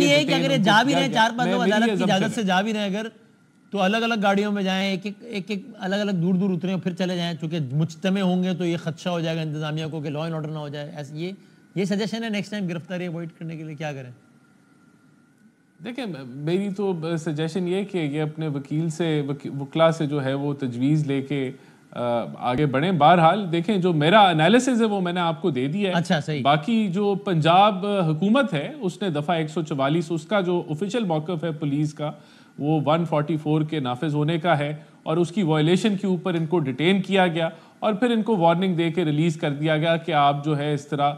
یہ ہے کہ اگر یہ جا بھی رہے ہیں 4-5 لوگ عدالت کی اجازت سے جا بھی رہے ہیں اگر تو الگ الگ گاڑیوں میں جائیں ایک الگ الگ دور دور اتریں اور پھر چلے جائیں، چونکہ مجتمع ہوں گے تو یہ خدشہ ہو جائے گا انتظامیہ کو کہ لا اینڈ آرڈر نہ ہو جائے. ایسے یہ سجیشن ہے نیکسٹ ٹائم گرفتاری اوائڈ کرنے کے لیے کیا کریں؟ دیکھیں میری تو سجیشن یہ کہ یہ اپنے وکیل سے وکلا سے جو ہے وہ تجویز لے کے آگے بڑھیں. بہرحال دیکھیں جو میرا انالیسز ہے وہ میں نے آپ کو دے دیا ہے. اچھا صحیح. باقی جو پنجاب حکومت ہے اس نے دفعہ 144 اس کا جو آفیشیل موقف ہے پولیس کا وہ 144 کے نافذ ہونے کا ہے اور اس کی وائلیشن کے اوپر ان کو ڈیٹین کیا گیا اور پھر ان کو وارننگ دے کے ریلیز کر دیا گیا کہ آپ جو ہے اس طرح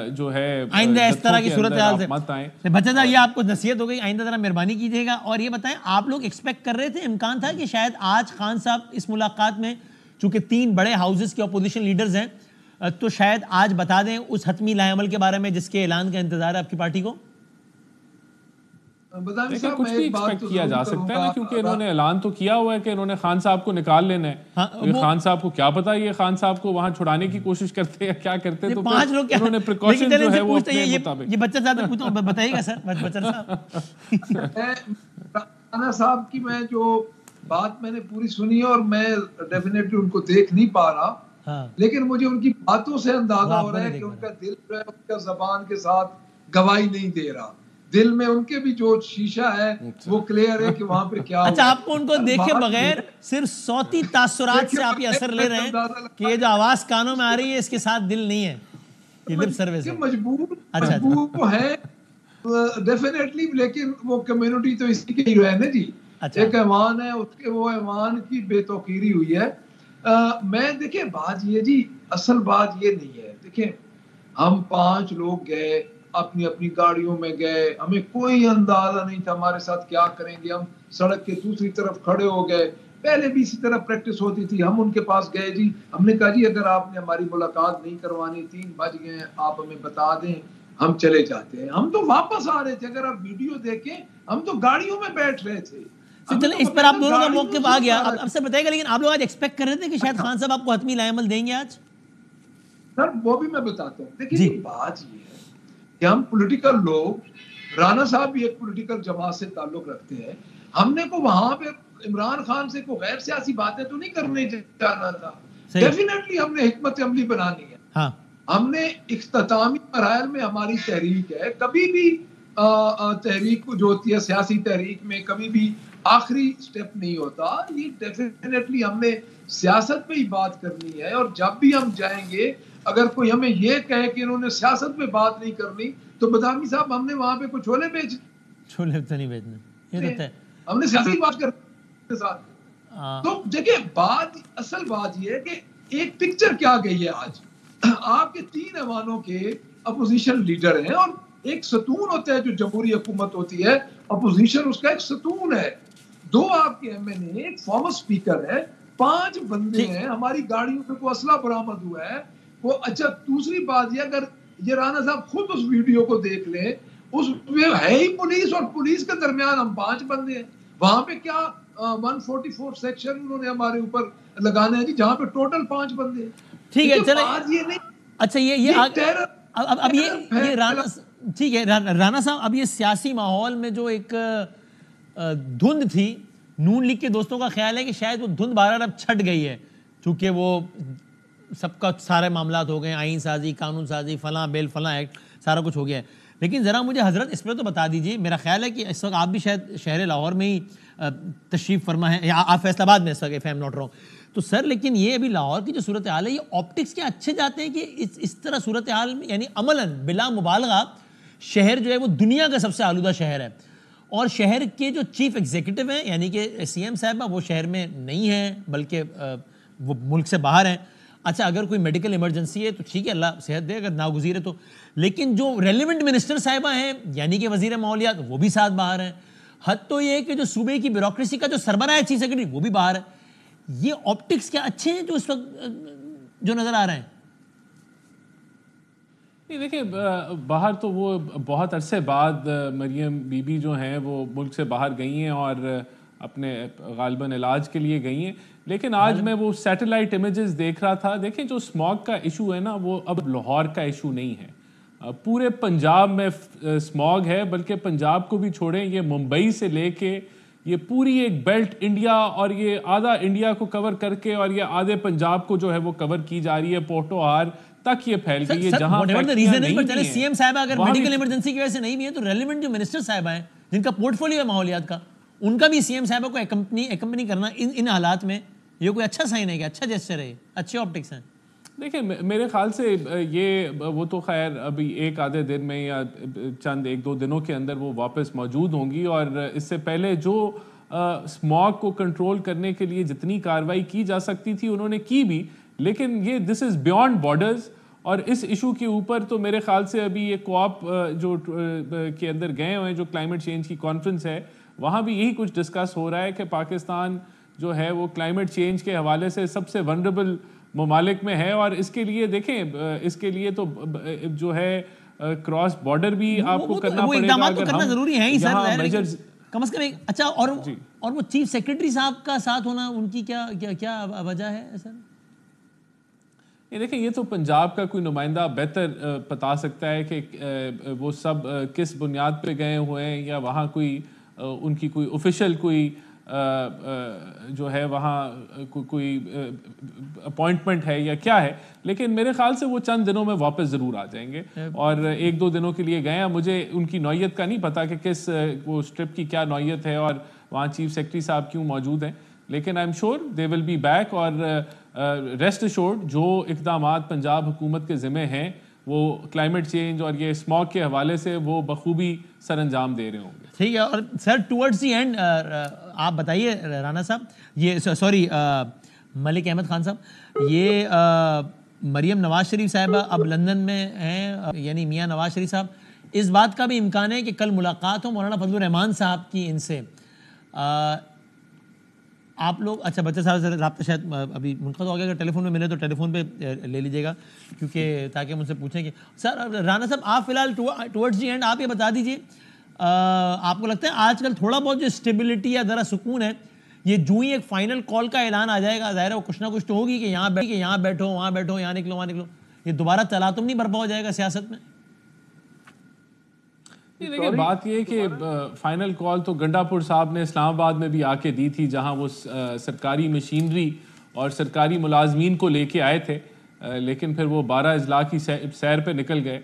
جو ہے آئندہ اس طرح کی صورتحال سے مت آئیں. بچہ صاحب یہ آپ کو نصیحت ہو گئی، آئندہ ذرا مہربانی کیجیے گا. اور یہ بتائیں آپ لوگ ایکسپیکٹ کر رہے تھے، امکان تھا کہ شاید آج خان صاحب اس ملاقات میں چونکہ 3 بڑے ہاؤسز کے اپوزیشن لیڈرز ہیں تو شاید آج بتا دیں اس حتمی لائے عمل کے بارے میں جس کے اعلان کا انتظار ہے آپ کی پارٹی کو؟ دیکھیں کچھ بھی ایکسپیکٹ کیا جا سکتا ہے نا، کیونکہ انہوں نے اعلان تو کیا ہوا ہے کہ انہوں نے خان صاحب کو نکال لینا ہے. خان صاحب کو کیا پتا یہ خان صاحب کو وہاں چھڑانے کی کوشش کرتے یا کیا کرتے، تو انہوں نے پریکاشن جو ہے وہ اپنے مطابق. یہ بچہ صاحب بتائیے گا سر. بچہ صاحب رانا صاحب کی میں جو بات میں نے پوری سنی اور میں ڈیفینیٹلی ان کو دیکھ نہیں پا رہا، لیکن مجھے ان کی باتوں سے اندازہ ہو رہا ہے کہ ان کا دل جو ہے ان کا زبان کے ساتھ گواہی نہیں دے رہا. دل میں ان کے بھی جو شیشہ ہے وہ کلیئر ہے کہ وہاں پہ کیا. اچھا آپ کو ان کو دیکھے بغیر صرف صوتی تاثرات سے آپ یہ اثر لے رہے ہیں کہ یہ جو آواز کانوں میں آ رہی ہے اس کے ساتھ دل نہیں ہے، یہ لپ سروس ہے. مجبور ہے ڈیفینیٹلی، لیکن وہ کمیونٹی تو اسی کے ہی ہے نا جی. ایک ایوان ہے، اس کے وہ ایوان کی بے توقیری ہوئی ہے. میں دیکھیں بات یہ جی اصل بات یہ نہیں ہے. دیکھیں ہم 5 لوگ گئے اپنی اپنی گاڑیوں میں گئے، ہمیں کوئی اندازہ نہیں تھا ہمارے ساتھ کیا کریں گے. ہم سڑک کے دوسری طرف کھڑے ہو گئے، پہلے بھی اسی طرح پریکٹس ہوتی تھی. ہم ان کے پاس گئے جی، ہم نے کہا جی اگر آپ نے ہماری ملاقات نہیں کروانی، 3 بج گئے آپ ہمیں بتا دیں، ہم چلے جاتے ہیں. ہم تو واپس آ رہے تھے، اگر آپ ویڈیو دیکھیں ہم تو گاڑیوں میں بیٹھ رہے تھے. چلیں اس پر آپ دونوں کا موقف آ گیا. اب سے بتائے گا لیکن آپ لوگ آج ایکسپیکٹ کر رہے تھے کہ شاید خان صاحب آپ کو حتمی لائے عمل دیں گے آج؟ سر وہ بھی میں بتاتا ہوں. دیکھیے بات یہ ہے کہ ہم پولیٹیکل لوگ، رانا صاحب بھی ایک پولیٹیکل جماعت سے تعلق رکھتے ہیں. ہم نے کو وہاں پہ عمران خان سے کوئی غیر سیاسی باتیں تو نہیں کرنے جانا تھا. ڈیفینیٹلی ہم نے حکمت عملی بنانی ہے. ہم نے اختتامی مراحل میں ہماری تحریک ہے، کبھی بھی تحریک جو ہوتی ہے سیاسی تحریک میں کبھی بھی آخری سٹیپ نہیں ہوتا. یہ ڈیفینیٹلی ہم نے سیاست پہ ہی بات کرنی ہے. اور جب بھی ہم جائیں گے اگر کوئی ہمیں یہ کہے کہ انہوں نے سیاست پہ بات نہیں کرنی تو بدامی صاحب ہم نے وہاں پہ کوئی چھولے تو نہیں بیچنے، ہم نے سیاسی بات کرنے کے ساتھ. تو دیکھیں بات اصل بات یہ ہے کہ ایک پکچر کیا گئی ہے آج. آپ کے 3 ایوانوں کے اپوزیشن لیڈر ہیں اور ایک ستون ہوتا ہے جو جمہوری حکومت ہوتی ہے، اپوزیشن اس کا ایک ستون ہے. 2 آپ کے ایم این اے، ایک فارمر اسپیکر ہے، 5 بندے ہیں. ہماری گاڑیوں میں کوئی اسلحہ برآمد ہوا ہے وہ. اچھا دوسری بات یہ، اگر یہ رانا صاحب خود اس ویڈیو کو دیکھ لیں، اس میں ہے ہی پولیس اور پولیس کے درمیان ہم 5 بندے ہیں. وہاں پہ کیا 144 سیکشن انہوں نے ہمارے اوپر لگانا ہے جی، جہاں پہ ٹوٹل 5 بندے ہیں. ٹھیک ہے چلیں. اچھا یہ اب یہ رانا ٹھیک ہے رانا صاحب، اب یہ سیاسی ماحول میں جو ایک دھند تھی، نون لیگ کے دوستوں کا خیال ہے کہ شاید وہ دھند بہرحال اب چھٹ گئی ہے چونکہ وہ سب کا سارے معاملات ہو گئے، آئین سازی، قانون سازی، فلاں بل، فلاں ایکٹ، سارا کچھ ہو گیا ہے. لیکن ذرا مجھے حضرت اس پہ تو بتا دیجیے، میرا خیال ہے کہ اس وقت آپ بھی شاید شہر لاہور میں ہی تشریف فرما ہیں، یا آپ فیصل آباد میں اس وقت if I'm not wrong. تو سر لیکن یہ ابھی لاہور کی جو صورتحال ہے، یہ آپٹکس کے اچھے جاتے ہیں کہ اس طرح صورتحال میں، یعنی عملاً بلا مبالغہ شہر جو ہے وہ دنیا کا سب سے آلودہ شہر ہے، اور شہر کے جو چیف ایگزیکٹو ہیں یعنی کہ سی ایم صاحبہ وہ شہر میں نہیں ہیں بلکہ وہ ملک سے باہر ہیں. اچھا اگر کوئی میڈیکل ایمرجنسی ہے تو ٹھیک ہے اللہ صحت دے، اگر ناگزیر ہے تو، لیکن جو ریلیونٹ منسٹر صاحبہ ہیں یعنی کہ وزیر ماحولیات وہ بھی ساتھ باہر ہیں. حد تو یہ ہے کہ جو صوبے کی بیوروکریسی کا جو سربراہ ہے چیف سیکرٹری وہ بھی باہر ہے. یہ آپٹکس کیا اچھے ہیں جو اس وقت جو نظر آ رہے ہیں؟ نہیں دیکھیں باہر تو وہ بہت عرصے بعد مریم بی بی جو ہیں وہ ملک سے باہر گئی ہیں اور اپنے غالباً علاج کے لیے گئی ہیں. لیکن آج میں وہ سیٹلائٹ امیجز دیکھ رہا تھا. دیکھیں جو اسموگ کا ایشو ہے نا وہ اب لاہور کا ایشو نہیں ہے. پورے پنجاب میں اسموگ ہے، بلکہ پنجاب کو بھی چھوڑیں، یہ ممبئی سے لے کے یہ پوری ایک بیلٹ انڈیا اور یہ آدھا انڈیا کو کور کر کے اور یہ آدھے پنجاب کو جو ہے وہ کور کی جا رہی ہے، پورٹوہار تک یہ پھیل گئی ہے جہاں سی ایم صاحب اگر میڈیکل ایمرجنسی کی وجہ سے نہیں بھی ہے تو ریلیونٹ جو منسٹر صاحب ہیں جن کا پورٹ فولیو ہے ماحولیات کا، ان کا بھی سی ایم صاحبہ کو اکمپنی کرنا ان حالات میں یہ کوئی اچھا سائن ہے کہ اچھا جیسچر ہے، اچھے آپٹکس ہیں؟ دیکھیں میرے خیال سے یہ وہ تو خیر ابھی ایک آدھے دن میں یا چند ایک دو دنوں کے اندر وہ واپس موجود ہوں گی، اور اس سے پہلے جو اسموگ کو کنٹرول کرنے کے لیے جتنی کارروائی کی جا سکتی تھی انہوں نے کی بھی، لیکن یہ دس از بیونڈ بارڈرز، اور اس ایشو کے اوپر تو میرے خیال سے ابھی یہ کوآپ جو کے اندر گئے ہوئے ہیں جو کلائمیٹ چینج کی کانفرنس ہے وہاں بھی یہی کچھ ڈسکس ہو رہا ہے کہ پاکستان جو ہے وہ کلائمیٹ چینج کے حوالے سے سب سے ونربل ممالک میں ہے، اور اس کے لیے دیکھیں اس کے لیے تو جو ہے کراس بارڈر بھی آپ کو کرنا پڑے گا، اگر کرنا ضروری ہے ہی سر، کم از کم ایک اچھا اور وہ چیف سیکرٹری صاحب کا ساتھ ہونا ان کی کیا وجہ ہے سر؟ یہ دیکھیں یہ تو پنجاب کا کوئی نمائندہ بہتر بتا سکتا ہے کہ وہ سب کس بنیاد پہ گئے ہوئے ہیں، یا وہاں کوئی ان کی کوئی آفیشیل کوئی جو ہے وہاں کوئی اپوائنٹمنٹ ہے یا کیا ہے، لیکن میرے خیال سے وہ چند دنوں میں واپس ضرور آ جائیں گے، اور ایک دو دنوں کے لیے گئے ہیں، مجھے ان کی نوعیت کا نہیں پتا کہ کس وہ اسٹرپ کی کیا نوعیت ہے اور وہاں چیف سیکرٹری صاحب کیوں موجود ہیں، لیکن I am sure they will be back, اور ریسٹ ایشورڈ جو اقدامات پنجاب حکومت کے ذمہ ہیں وہ کلائمیٹ چینج اور یہ اسموگ کے حوالے سے وہ بخوبی سر انجام دے رہے ہوں گے۔ ٹھیک ہے، اور سر ٹورڈز دی اینڈ آپ بتائیے رانا صاحب، یہ سوری ملک احمد خان صاحب، یہ مریم نواز شریف صاحبہ اب لندن میں ہیں، یعنی میاں نواز شریف صاحب، اس بات کا بھی امکان ہے کہ کل ملاقات ہو مولانا فضل الرحمان صاحب کی ان سے، آپ لوگ اچھا بچہ صاحب سے رابطہ شاید ابھی منقطع ہو گیا، اگر ٹیلی فون میں ملے تو ٹیلی فون پہ لے لیجیے گا، کیونکہ تاکہ ہم ان سے پوچھیں کہ سر رانا صاحب آپ فی الحال ٹورڈز دی اینڈ آپ یہ بتا دیجیے، آپ کو لگتا ہے آج کل تھوڑا بہت جو اسٹیبلٹی یا ذرا سکون ہے، یہ جو ہی ایک فائنل کال کا اعلان آ جائے گا ظاہر ہے وہ کچھ نہ کچھ تو ہوگی کہ یہاں بیٹھو وہاں بیٹھو، یہاں نکلو وہاں نکلو، یہ دوبارہ تلاطم نہیں برپا ہو جائے گا سیاست میں؟ دیکھیں بات یہ ہے کہ فائنل کال تو گنڈا پور صاحب نے اسلام آباد میں بھی آ کے دی تھی، جہاں وہ سرکاری مشینری اور سرکاری ملازمین کو لے کے آئے تھے، لیکن پھر وہ 12 اضلاع کی سیر پہ نکل گئے۔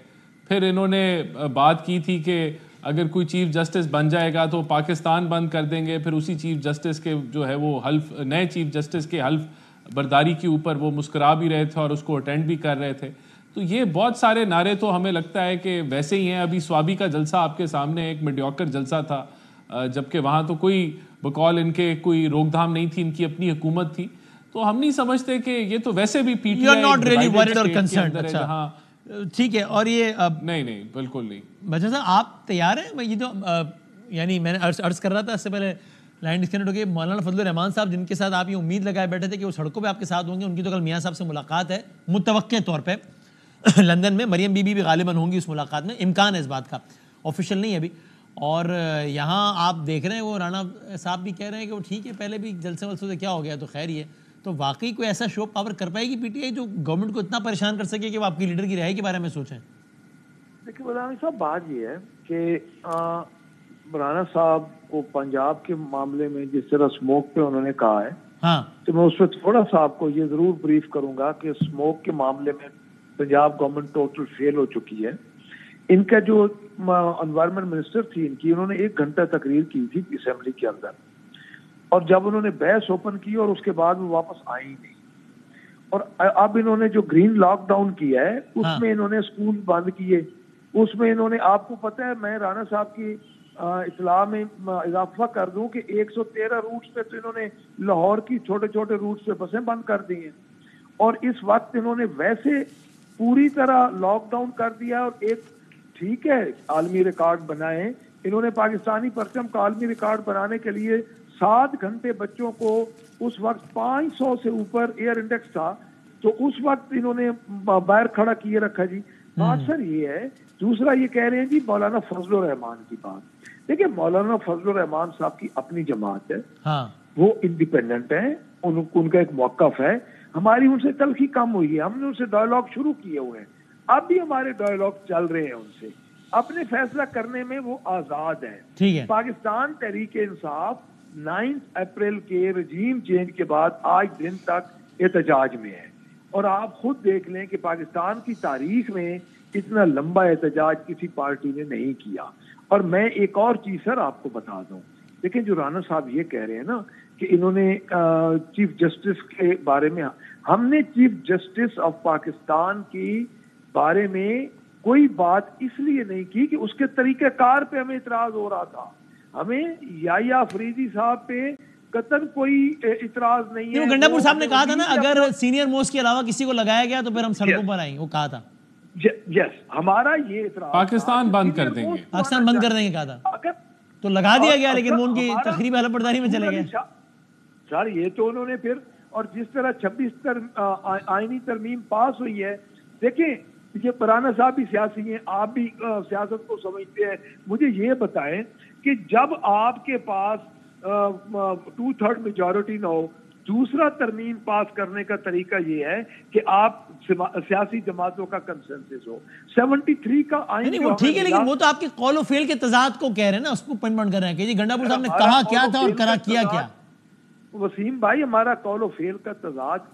پھر انہوں نے بات کی تھی کہ اگر کوئی چیف جسٹس بن جائے گا تو پاکستان بند کر دیں گے، پھر اسی چیف جسٹس کے جو ہے وہ حلف، نئے چیف جسٹس کے حلف برداری کے اوپر وہ مسکرا بھی رہے تھے اور اس کو اٹینڈ بھی کر رہے تھے۔ تو یہ بہت سارے نعرے تو ہمیں لگتا ہے کہ ویسے ہی ہیں۔ ابھی سوابی کا جلسہ آپ کے سامنے ایک میڈیوکر جلسہ تھا، جبکہ وہاں تو کوئی بقول ان کے کوئی روک تھام نہیں تھی، ان کی اپنی حکومت تھی، تو ہم نہیں سمجھتے کہ یہ تو ویسے بھی پی ٹی آئی جہاں ٹھیک ہے۔ اور یہ نہیں بالکل نہیں۔ بچہ صاحب آپ تیار ہیں؟ یہ جو یعنی میں نے عرض کر رہا تھا اس سے پہلے لائن ڈسکنیکٹ ہو گئی، مولانا فضل الرحمان صاحب جن کے ساتھ آپ یہ امید لگائے بیٹھے تھے کہ وہ سڑکوں پہ آپ کے ساتھ ہوں گے، ان کی تو کل میاں صاحب سے ملاقات ہے متوقع طور پہ لندن میں، مریم بی بی بھی غالباً ہوں گی اس ملاقات میں، امکان ہے اس بات کا، آفیشیل نہیں ہے ابھی۔ اور یہاں آپ دیکھ رہے ہیں وہ رانا صاحب بھی کہہ رہے ہیں کہ وہ ٹھیک ہے پہلے بھی جلسے ولسے سے کیا ہو گیا تو خیر ہی ہے، تو واقعی کوئی ایسا شو پاور کر پائے گی پی ٹی آئی جو گورنمنٹ کو اتنا پریشان کر سکے کہ وہ آپ کی لیڈر کی رہائی کے بارے میں سوچیں؟ دیکھیے مولانا صاحب بات یہ ہے کہ رانا صاحب کو پنجاب کے معاملے میں جس طرح اسموک پہ انہوں نے کہا ہے، ہاں تو میں اس پہ تھوڑا سا آپ کو یہ ضرور بریف کروں گا کہ اسموک کے معاملے میں پنجاب گورنمنٹ ٹوٹل فیل ہو چکی ہے۔ ان کا جو انوائرمنٹ منسٹر تھی ان کی، انہوں نے 1 گھنٹہ تقریر کی تھی اسمبلی کے اندر، اور جب انہوں نے بحث اوپن کی اور اس کے بعد وہ واپس آئی ہی نہیں، اور اب انہوں نے جو گرین لاک ڈاؤن کیا ہے اس میں انہوں نے اسکول بند کیے، اس میں انہوں نے، آپ کو پتہ ہے میں رانا صاحب کی اطلاع میں اضافہ کر دوں کہ 113 روٹس پہ تو انہوں نے لاہور کی چھوٹے چھوٹے روٹس پہ بسیں بند کر دی ہیں، اور اس وقت انہوں نے ویسے پوری طرح لاک ڈاؤن کر دیا، اور ایک ٹھیک ہے عالمی ریکارڈ بنائے انہوں نے، پاکستانی پرچم کا عالمی ریکارڈ بنانے کے لیے 7 گھنٹے بچوں کو، اس وقت 500 سے اوپر ایئر انڈیکس تھا، تو اس وقت انہوں نے باہر کھڑا کیے رکھا جی۔ بات سر یہ ہے، دوسرا یہ کہہ رہے ہیں جی مولانا فضل الرحمان کی بات، دیکھیں مولانا فضل الرحمان صاحب کی اپنی جماعت ہے، وہ انڈیپینڈنٹ ہیں، ان کا ایک موقف ہے، ہماری ان سے تلخی کم ہوئی ہے، ہم نے ان سے ڈائلاگ شروع کیے ہوئے ہیں، اب بھی ہمارے ڈائلاگ چل رہے ہیں ان سے, اپنے فیصلہ کرنے میں وہ آزاد ہیں. ٹھیک ہے. پاکستان تحریک انصاف 9 اپریل کے رجیم چینج کے بعد آج دن تک احتجاج میں ہے, اور آپ خود دیکھ لیں کہ پاکستان کی تاریخ میں اتنا لمبا احتجاج کسی پارٹی نے نہیں کیا. اور میں ایک اور چیز سر آپ کو بتا دوں, دیکھیں جو رانا صاحب یہ کہہ رہے ہیں نا کہ انہوں نے چیف جسٹس کے بارے میں, ہم نے چیف جسٹس آف پاکستان کی بارے میں کوئی بات اس لیے نہیں کی کہ اس کے طریقہ کار پہ ہمیں اعتراض ہو رہا تھا. ہمیں یا افریدی صاحب پہ قطن کوئی اعتراض نہیں ہے. گنڈا پور صاحب نے کہا تھا نا اگر سینئر موسٹ کے علاوہ کسی کو لگایا گیا تو پھر ہم سڑکوں پر آئیں گے, وہ کہا تھا. یس, ہمارا یہ اعتراض پاکستان بند کر دیں گے, پاکستان بند کر دیں گے کہا تھا, تو لگا دیا گیا لیکن وہ ان کی تقریب حلف برداری میں چلے گئے. سر یہ تو انہوں نے پھر, اور جس طرح 26 آئینی ترمیم پاس ہوئی ہے, دیکھیں یہ رانا صاحب بھی سیاسی ہیں, آپ بھی سیاست کو سمجھتے ہیں, مجھے یہ بتائیں کہ جب آپ کے پاس 2/3 میجورٹی نہ ہو, دوسرا ترمیم پاس کرنے کا طریقہ یہ ہے کہ آپ سیاسی جماعتوں کا کنسنسس ہو. 73 کا آئین وہ ٹھیک ہے, لیکن وہ تو آپ کے قول و فعل کے تضاد کو کہہ رہے ہیں نا, اس کو پن کر رہے ہیں کہ جی گنڈا پور صاحب نے کہا کیا تھا اور کرا کیا کیا. وسیم بھائی, ہمارا قول و فعل کا تضاد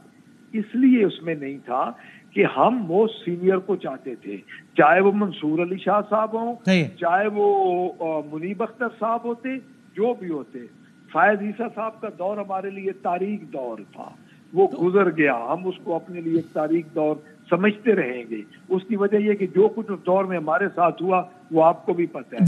اس لیے اس میں نہیں تھا کہ ہم موسٹ سینئر کو چاہتے تھے, چاہے وہ منصور علی شاہ صاحب ہوں, چاہے وہ منیب اختر صاحب ہوتے, جو بھی ہوتے. فائز عیسیٰ صاحب کا دور ہمارے لیے تاریخ دور تھا, وہ گزر گیا, ہم اس کو اپنے لیے تاریخ دور سمجھتے رہیں گے. اس کی وجہ یہ کہ جو کچھ اس دور میں ہمارے ساتھ ہوا وہ آپ کو بھی پتہ ہے.